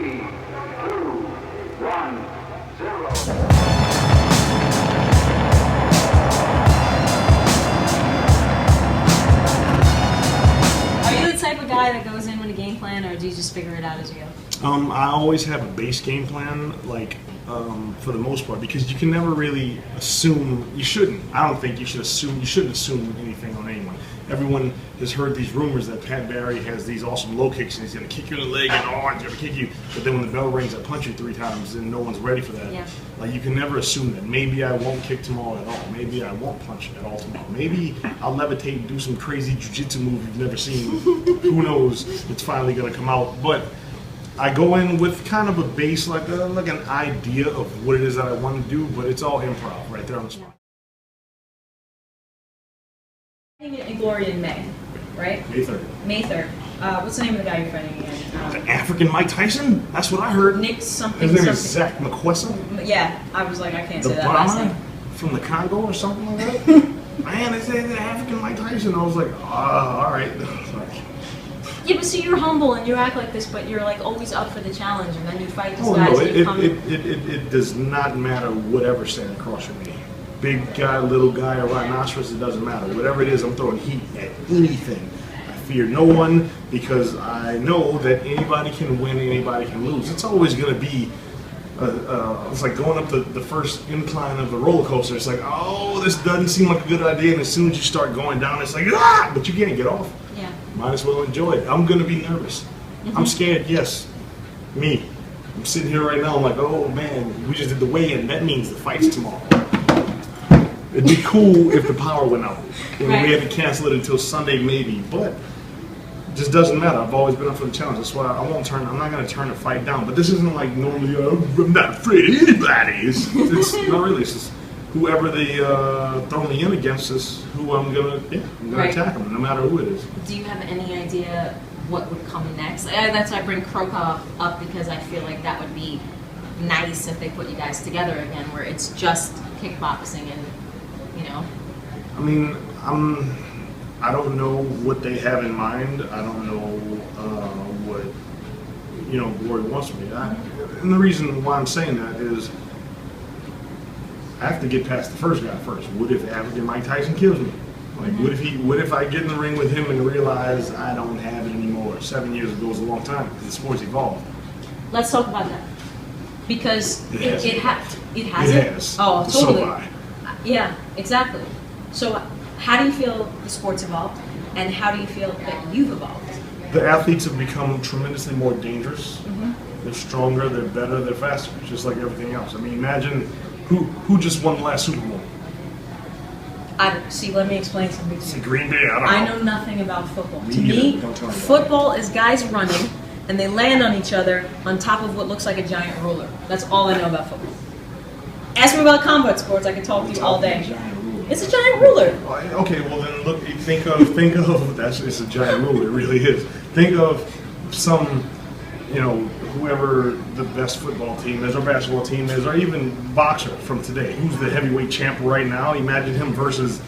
3, 2, 1, 0. Are you the type of guy that goes in with a game plan, or do you just figure it out as you go? I always have a base game plan, like, for the most part, because you can never really assume. You shouldn't. I don't think you should assume. You shouldn't assume anything on anyone. Everyone has heard these rumors that Pat Barry has these awesome low kicks and he's going to kick you in the leg and he's going to kick you. But then when the bell rings, I punch you 3 times and no one's ready for that. Yeah. Like, you can never assume that. Maybe I won't kick tomorrow at all. Maybe I won't punch at all tomorrow. Maybe I'll levitate and do some crazy jiu-jitsu move you've never seen. Who knows? It's finally going to come out. But I go in with kind of a base, like an idea of what it is that I want to do, but it's all improv right there on the spot. In Glory in May, right? May 3rd. May 3rd. What's the name of the guy you're fighting again? The African Mike Tyson? That's what I heard. Nick something. His name is something. Zach McQuessa. Yeah, I was like, I can't The say that last Brahma name. from the Congo or something like that. Man, they say the African Mike Tyson. I was like, all right. Yeah, but see, you're humble and you act like this, but you're like always up for the challenge, and then you fight these Oh guys. no, and you come. it does not matter whatever stand across from me. Big guy, little guy, a rhinoceros, it doesn't matter. Whatever it is, I'm throwing heat at anything. I fear no one because I know that anybody can win, anybody can lose. It's always going to be, it's like going up the first incline of the roller coaster. It's like, oh, this doesn't seem like a good idea. And as soon as you start going down, it's like, ah, but you can't get off. Yeah. Might as well enjoy it. I'm going to be nervous. I'm scared, yes. Me. I'm sitting here right now, I'm like, oh man, we just did the weigh-in. That means the fight's tomorrow. It'd be cool if the power went out and Right. we had to cancel it until Sunday maybe, but it just doesn't matter. I've always been up for the challenge. That's why I'm not going to turn the fight down. But this isn't like normally, I'm not afraid of anybody. It's not really. It's just whoever they throw me in against is who I'm going to Right. attack them, no matter who it is. Do you have any idea what would come next? That's why I bring Croca up because I feel like that would be nice if they put you guys together again, where it's just kickboxing and, you know. I mean, I don't know what they have in mind. I don't know what Glory wants from me. And the reason why I'm saying that is I have to get past the first guy first. What if African Mike Tyson kills me? Like, what if I get in the ring with him and realize I don't have it anymore? 7 years ago is a long time because the sport's evolved. Let's talk about that because It it has. has. Oh, So totally. have Yeah, exactly. So, how do you feel the sport's evolved, and how do you feel that you've evolved? The athletes have become tremendously more dangerous. They're stronger, they're better, they're faster, just like everything else. I mean, imagine who just won the last Super Bowl? Let me explain something to It's you. the Green Bay. I know nothing about football. Me To either. me, Don't tell me about football is guys running, and they land on each other on top of what looks like a giant ruler. That's all I know about football. Ask me about combat sports, I can talk to you all day. It's a giant ruler. Okay, well then look. Think of it's a giant ruler. It really is. Think of some, whoever the best football team is, or basketball team is, or even boxer from today. Who's the heavyweight champ right now? Imagine him versus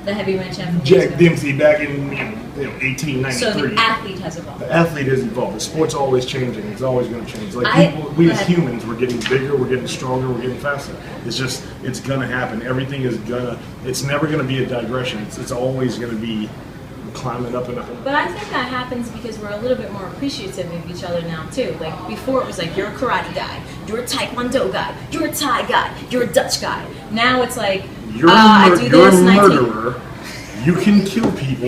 The heavyweight champion. Jack Dempsey back in 1893. So the athlete has evolved. The athlete has evolved. The sport's always changing. It's always going to change. Like we Go as ahead. humans, we're getting bigger, we're getting stronger, we're getting faster. It's going to happen. Everything is it's never going to be a digression. It's always going to be climbing up and up and up. But I think that happens because we're a little bit more appreciative of each other now too. Like before it was like, you're a karate guy, you're a taekwondo guy, you're a Thai guy, you're a Dutch guy. Now it's like, You're I do you're this a and I take... murderer. You can kill people.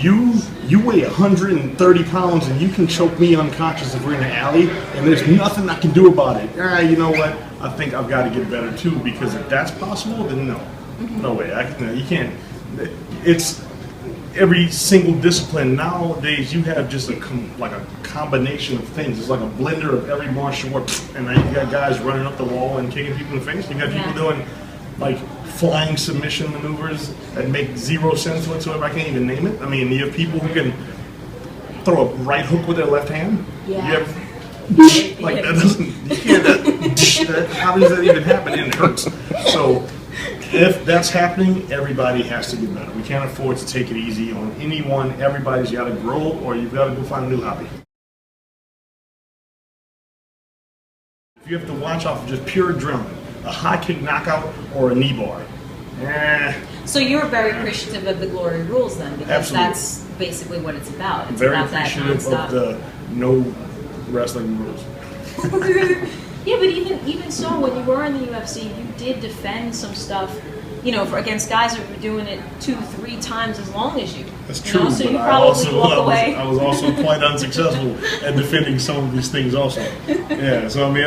You weigh 130 pounds and you can choke me unconscious if we're in the alley and there's nothing I can do about it. You know what? I think I've got to get better too, because if that's possible, then no. No way. You can't. It's every single discipline nowadays. You have just a combination of things. It's like a blender of every martial art, and then you got guys running up the wall and kicking people in the face. You got people doing like flying submission maneuvers that make zero sense whatsoever. I can't even name it. I mean, you have people who can throw a right hook with their left hand. Yeah. You have that doesn't. You can't. How does that even happen? And it hurts. So if that's happening, everybody has to get better. We can't afford to take it easy on anyone. Everybody's got to grow, or you've got to go find a new hobby. If you have to watch off of just pure adrenaline, a high kick knockout or a knee bar. So you're very appreciative of the glory rules then, because Absolutely. that's basically what it's about. It's Very about that appreciative nonstop. of the no wrestling rules. Yeah, but even so, when you were in the UFC, you did defend some stuff, you know, against guys that were doing it 2-3 times as long as you. That's You true, know, so but you I probably walk away. was also quite unsuccessful at defending some of these things also. Yeah, so I mean,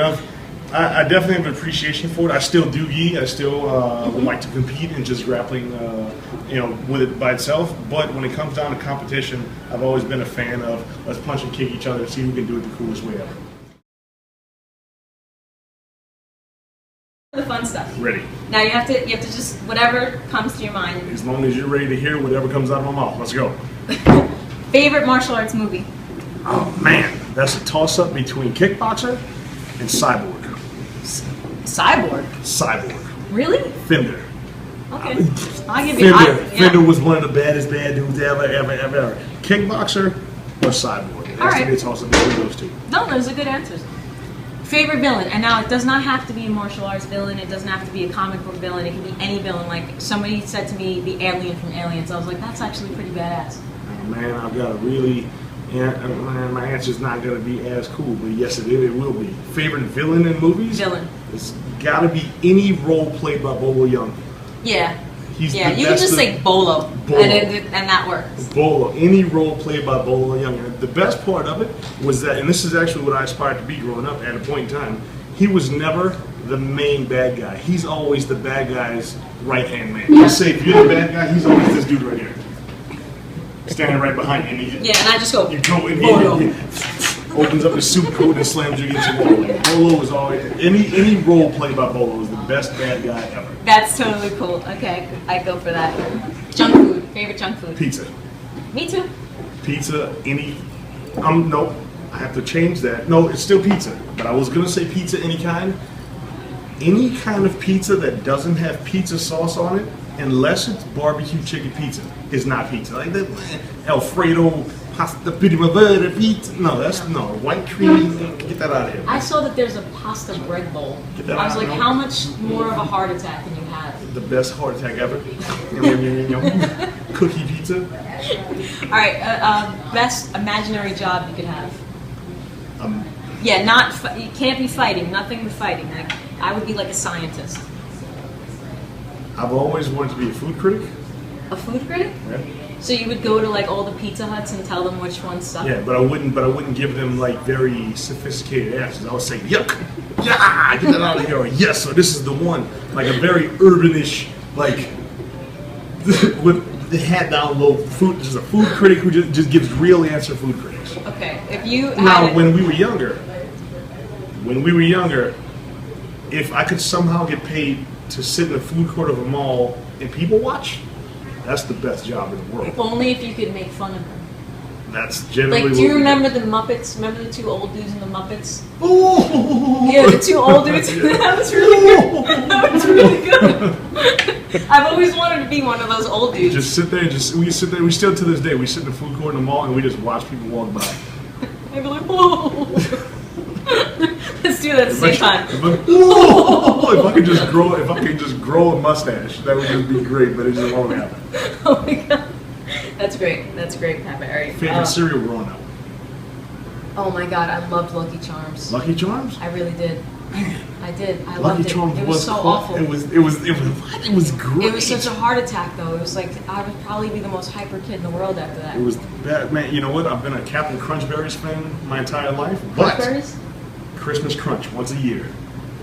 I definitely have an appreciation for it. I still do gi. I still would like to compete in just grappling, you know, with it by itself. But when it comes down to competition, I've always been a fan of let's punch and kick each other and see who can do it the coolest way ever. The fun stuff. Ready. Now you have to just whatever comes to your mind. As long as you're ready to hear whatever comes out of my mouth. Let's go. Favorite martial arts movie? Oh man, that's a toss-up between Kickboxer and Cyborg. Cyborg. Cyborg. Really? Fender. Okay. I'll give you. Fender was one of the baddest bad dudes ever. Kickboxer or Cyborg. It has to be a toss-up between those two. No, those are good answers. Favorite villain, and now it does not have to be a martial arts villain. It doesn't have to be a comic book villain. It can be any villain. Like somebody said to me, the alien from Aliens. I was like, that's actually pretty badass. Oh, man, I've got a really. Yeah, man, my answer's not going to be as cool, but yes, it will be. Favorite villain in movies? Villain. It's got to be any role played by Bolo Young. Yeah. He's Yeah, the you can best just of- say Bolo, Bolo. and that works. Bolo, any role played by Bolo Young. And the best part of it was that, and this is actually what I aspired to be growing up at a point in time, he was never the main bad guy. He's always the bad guy's right-hand man. Let's say if you're the bad guy, he's always this dude right here. Standing right behind you. And Yeah, and I just go, you go in Bolo. here, opens up his suit coat and slams you against the wall. Like, Bolo was always, any role played by Bolo is the best bad guy ever. That's totally cool. Okay, I go for that. Junk food. Favorite junk food? Pizza. Me too. Pizza, nope. I have to change that. No, it's still pizza. But I was going to say pizza any kind. Any kind of pizza that doesn't have pizza sauce on it, unless it's barbecue chicken pizza, is not pizza. Like that Alfredo, pasta primavera pizza. No, white cream. Get that out of here. I saw that there's a pasta bread bowl. Get that I was out, like, no. how much more of a heart attack can you have? The best heart attack ever. Cookie pizza. All right, best imaginary job you could have. Yeah, you can't be fighting. Nothing but fighting. Like I would be like a scientist. I've always wanted to be a food critic. A food critic? Yeah. So you would go to like all the Pizza Huts and tell them which ones suck? Yeah, but I wouldn't give them like very sophisticated answers. I would say, yuck, yeah, get that out of here, or yes, so this is the one. Like a very urbanish, like with the hat down low food. Just a food critic who just gives real answer food critics. Okay, if you Now, had when we were younger, if I could somehow get paid to sit in the food court of a mall and people watch, that's the best job in the world. only if you could make fun of them. That's generally Like, what do you we remember the Muppets? Remember the two old dudes in the Muppets? Oh! Yeah, the two old dudes. That was really good. That was really good. I've always wanted to be one of those old dudes. Just sit there, we sit there. We still to this day we sit in the food court in the mall and we just watch people walk by. I'd be like, whoa. Let's do that at the same time. If I could just grow a mustache, that would just be great. But it just won't happen. Oh my god, that's great. That's great, Papa. All right. Favorite cereal growing up? Oh my god, I loved Lucky Charms. Lucky Charms. I really did. I did. I Lucky loved it. Charms It was so cool. awful. It was great. It was such a heart attack, though. It was like I would probably be the most hyper kid in the world after that. It was bad, man. You know what? I've been a Captain Crunch Berries fan my entire life, but Berries? Christmas Crunch once a year.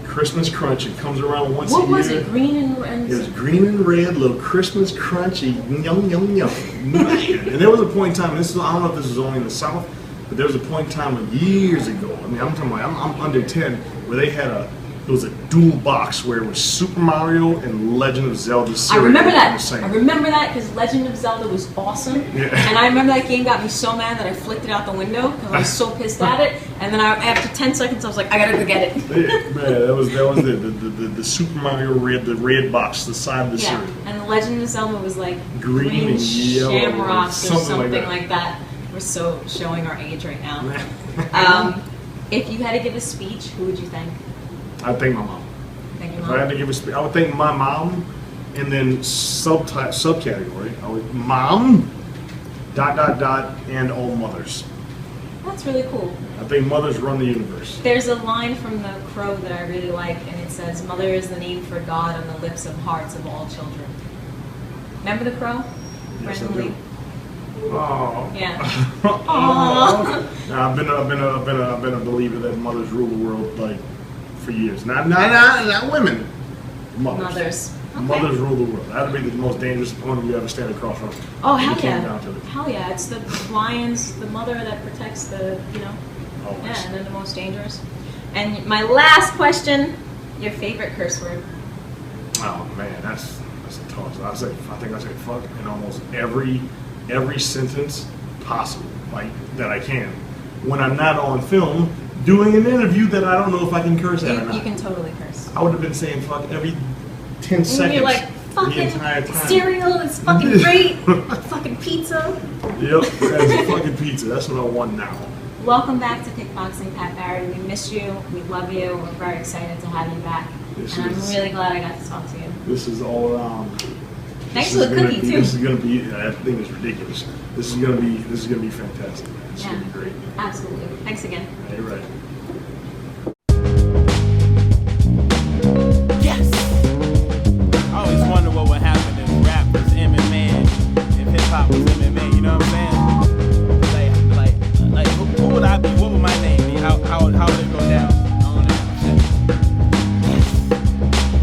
Christmas Crunch, it comes around once a What year. was it? Green and It was green and red, little Christmas Crunchy, yum, yum, yum. Man. And there was a point in time, I don't know if this was only in the South, but there was a point in time years ago, I mean, I'm talking about, I'm under 10, where they had it was a dual box where it was Super Mario and Legend of Zelda I cereal. remember on that. the same. I remember that because Legend of Zelda was awesome. Yeah. And I remember that game got me so mad that I flicked it out the window because I was so pissed at it. And then after 10 seconds, I was like, I gotta go get it. Yeah, man, that was the Super Mario red, the red box, the side of the Yeah. cereal. And the Legend of Zelda was like Green and yellow, shamrocks or something like like that. We're so showing our age right now. If you had to give a speech, who would you thank? I'd thank my mom. Thank you, If I had Mom. to give a speech, I would thank my mom, and then subcategory, I would mom, ... and all mothers. That's really cool. I think mothers run the universe. There's a line from The Crow that I really like, and it says, "Mother is the name for God on the lips and hearts of all children." Remember The Crow? Yes, I Brandon do. Lee? Oh. Yeah. Oh. Now, I've been a believer that mothers rule the world like for years. Not women. Mothers. Okay. Mothers rule the world. That'd be the most dangerous opponent you ever stand across from. Oh, When hell it came yeah. down to it. Hell yeah. It's the lion's, the mother that protects the, Always. yeah, and they're the most dangerous. And my last question, your favorite curse word? Oh man, that's a toss. I think I say fuck in almost every sentence possible, like that I can. When I'm not on film doing an interview that I don't know if I can curse at or not. You can totally curse. I would have been saying fuck every 10 And seconds. you're like, the fucking entire time. cereal is fucking great. Fucking pizza. Yep, that's fucking pizza. That's what I want now. Welcome back to Kickboxing, Pat Barry. We miss you. We love you. We're very excited to have you back. This And I'm is- really glad I got to talk to you. This is all around. Thanks This for is the gonna cookie, be- too. This is gonna be. I think it's ridiculous. This is gonna be fantastic, man. It's gonna be great. Absolutely. Thanks again. Yeah, you're right. Yes! I always wonder what would happen if rap was MMA and if hip hop was MMA, you know what I'm saying? Like who would I be? What would my name be? How would it go down? I don't know. Yes.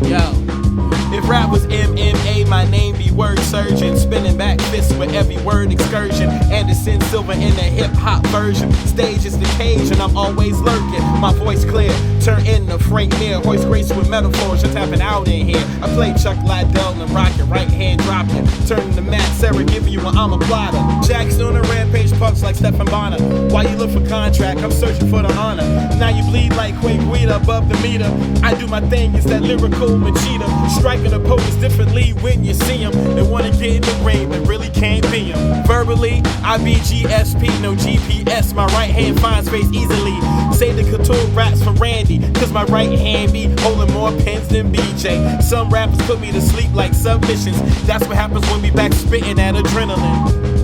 Yo. If rap was MMA, my name be word surgeon. Spinning back fists with every word excursion. Anderson Silva in the hip hop version. Stage is the cage and I'm always lurking. My voice clear, turn into Frank Mir. Voice grace with metaphors, just tapping out in here. I play Chuck Liddell and rocket, right hand dropping. Turning to Matt Sarah, giving you an I'm a plotter. Jackson on a rampage, punks like Stephen Bonner. While you look for contract, I'm searching for the honor. Now you bleed like Quake Guida above the meter. I do my thing, it's that lyrical Machida. Striking opponents differently when you see them. They wanna get in the ring, but really can't be them. Verbally, I be GSP, no GPS. My right hand finds space easily. Say the couture raps for Randy, cause my right hand be holding more pens than BJ. Some rappers put me to sleep like submissions. That's what happens when we back spitting at adrenaline.